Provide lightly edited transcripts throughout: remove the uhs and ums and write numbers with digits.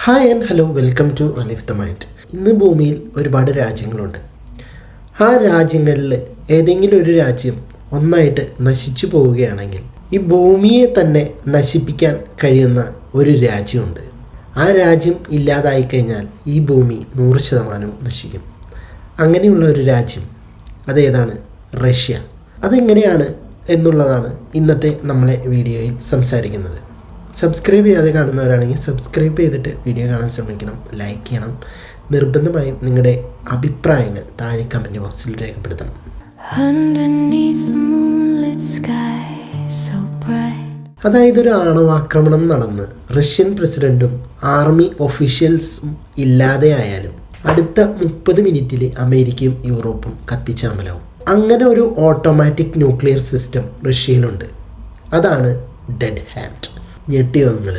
Hi and hello, welcome to relief the mind. ഇന്ന് ഭൂമിയിൽ ഒരുപാട് രാജ്യങ്ങളുണ്ട്. ആ രാജ്യങ്ങളിൽ ഏതെങ്കിലും ഒരു രാജ്യം ഒന്നായിട്ട് നശിച്ചു പോവുകയാണെങ്കിൽ ഈ ഭൂമിയെ തന്നെ നശിപ്പിക്കാൻ കഴിയുന്ന ഒരു രാജ്യമുണ്ട്. ആ രാജ്യം ഇല്ലാതായി കഴിഞ്ഞാൽ ഈ ഭൂമി 100% നശിക്കും. അങ്ങനെയുള്ള ഒരു രാജ്യം അതേതാണ്? റഷ്യ. അതെങ്ങനെയാണ് എന്നുള്ളതാണ് ഇന്നത്തെ നമ്മളെ വീഡിയോയിൽ സംസാരിക്കുന്നത്. സബ്സ്ക്രൈബ് ചെയ്യാതെ കാണുന്നവരാണെങ്കിൽ സബ്സ്ക്രൈബ് ചെയ്തിട്ട് വീഡിയോ കാണാൻ ശ്രമിക്കണം, ലൈക്ക് ചെയ്യണം. നിർബന്ധമായും നിങ്ങളുടെ അഭിപ്രായങ്ങൾ താഴെ കമൻറ്റ് ബോക്സിൽ രേഖപ്പെടുത്തണം. അതായത് ഒരു ആണവാക്രമണം നടന്ന് റഷ്യൻ പ്രസിഡന്റും ആർമി ഒഫീഷ്യൽസും ഇല്ലാതെയായാലും അടുത്ത 30 മിനിറ്റിൽ അമേരിക്കയും യൂറോപ്പും കത്തിച്ചാമ്പലാവും. അങ്ങനെ ഒരു ഓട്ടോമാറ്റിക് ന്യൂക്ലിയർ സിസ്റ്റം റഷ്യയിലുണ്ട്. അതാണ് ഡെഡ് ഹാൻഡ്. ഞെട്ടിയോങ്ങൾ.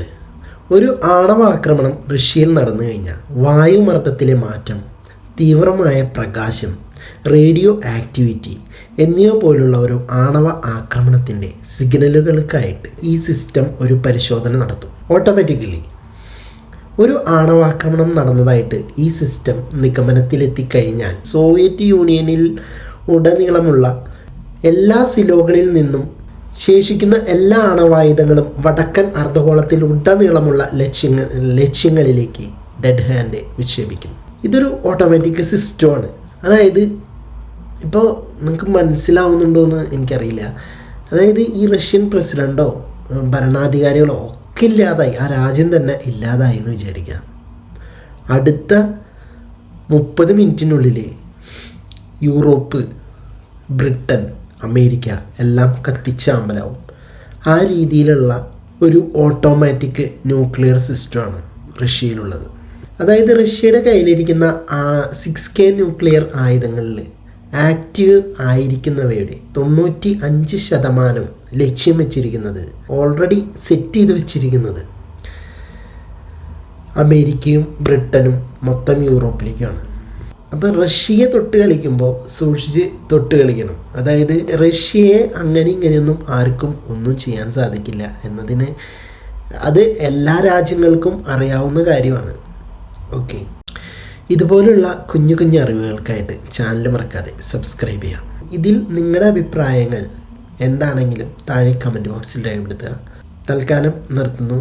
ഒരു ആണവാക്രമണം റഷ്യയിൽ നടന്നു കഴിഞ്ഞാൽ വായുമർദ്ദത്തിലെ മാറ്റം, തീവ്രമായ പ്രകാശം, റേഡിയോ ആക്ടിവിറ്റി എന്നിവ പോലുള്ള ഒരു ആണവ ആക്രമണത്തിൻ്റെ സിഗ്നലുകൾക്കായിട്ട് ഈ സിസ്റ്റം ഒരു പരിശോധന നടത്തും. ഓട്ടോമാറ്റിക്കലി ഒരു ആണവാക്രമണം നടന്നതായിട്ട് ഈ സിസ്റ്റം നിഗമനത്തിലെത്തിക്കഴിഞ്ഞാൽ സോവിയറ്റ് യൂണിയനിൽ ഉടനീളമുള്ള എല്ലാ സിലോകളിൽ നിന്നും ശേഷിക്കുന്ന എല്ലാ ആണവായുധങ്ങളും വടക്കൻ അർദ്ധഗോളത്തിൽ ഉടനീളമുള്ള ലക്ഷ്യങ്ങളിലേക്ക് ഡെഡ് ഹാൻഡ് വിക്ഷേപിക്കും. ഇതൊരു ഓട്ടോമാറ്റിക് സിസ്റ്റമാണ്. അതായത് ഇപ്പോൾ നിങ്ങൾക്ക് മനസ്സിലാവുന്നുണ്ടോ എന്ന് എനിക്കറിയില്ല. അതായത് ഈ റഷ്യൻ പ്രസിഡൻറ്റോ ഭരണാധികാരികളോ ഒക്കെ ഇല്ലാതായി, ആ രാജ്യം തന്നെ ഇല്ലാതായി എന്ന് വിചാരിക്കുക. അടുത്ത 30 മിനിറ്റിനുള്ളിൽ യൂറോപ്പ്, ബ്രിട്ടൻ, അമേരിക്ക എല്ലാം കത്തിച്ചാമ്പലാവും. ആ രീതിയിലുള്ള ഒരു ഓട്ടോമാറ്റിക് ന്യൂക്ലിയർ സിസ്റ്റമാണ് റഷ്യയിലുള്ളത്. അതായത് റഷ്യയുടെ കയ്യിലിരിക്കുന്ന 6K ന്യൂക്ലിയർ ആയുധങ്ങളിൽ ആക്റ്റീവ് ആയിരിക്കുന്നവയുടെ 95% ലക്ഷ്യം വെച്ചിരിക്കുന്നത്, ഓൾറെഡി സെറ്റ് ചെയ്ത് വെച്ചിരിക്കുന്നത് അമേരിക്കയും ബ്രിട്ടനും മൊത്തം യൂറോപ്പിലേക്കാണ്. അപ്പോൾ റഷ്യയെ തൊട്ട് കളിക്കുമ്പോൾ സൂക്ഷിച്ച് തൊട്ട് കളിക്കണം. അതായത് റഷ്യയെ അങ്ങനെ ഇങ്ങനെയൊന്നും ആർക്കും ഒന്നും ചെയ്യാൻ സാധിക്കില്ല എന്നതിന് അത് എല്ലാ രാജ്യങ്ങൾക്കും അറിയാവുന്ന കാര്യമാണ്. ഓക്കെ, ഇതുപോലുള്ള കുഞ്ഞു കുഞ്ഞു അറിവുകൾക്കായിട്ട് ചാനൽ മറക്കാതെ സബ്സ്ക്രൈബ് ചെയ്യാം. ഇതിൽ നിങ്ങളുടെ അഭിപ്രായങ്ങൾ എന്താണെങ്കിലും താഴെ കമൻറ്റ് ബോക്സിൽ രേഖപ്പെടുത്തുക. തൽക്കാലം നിർത്തുന്നു.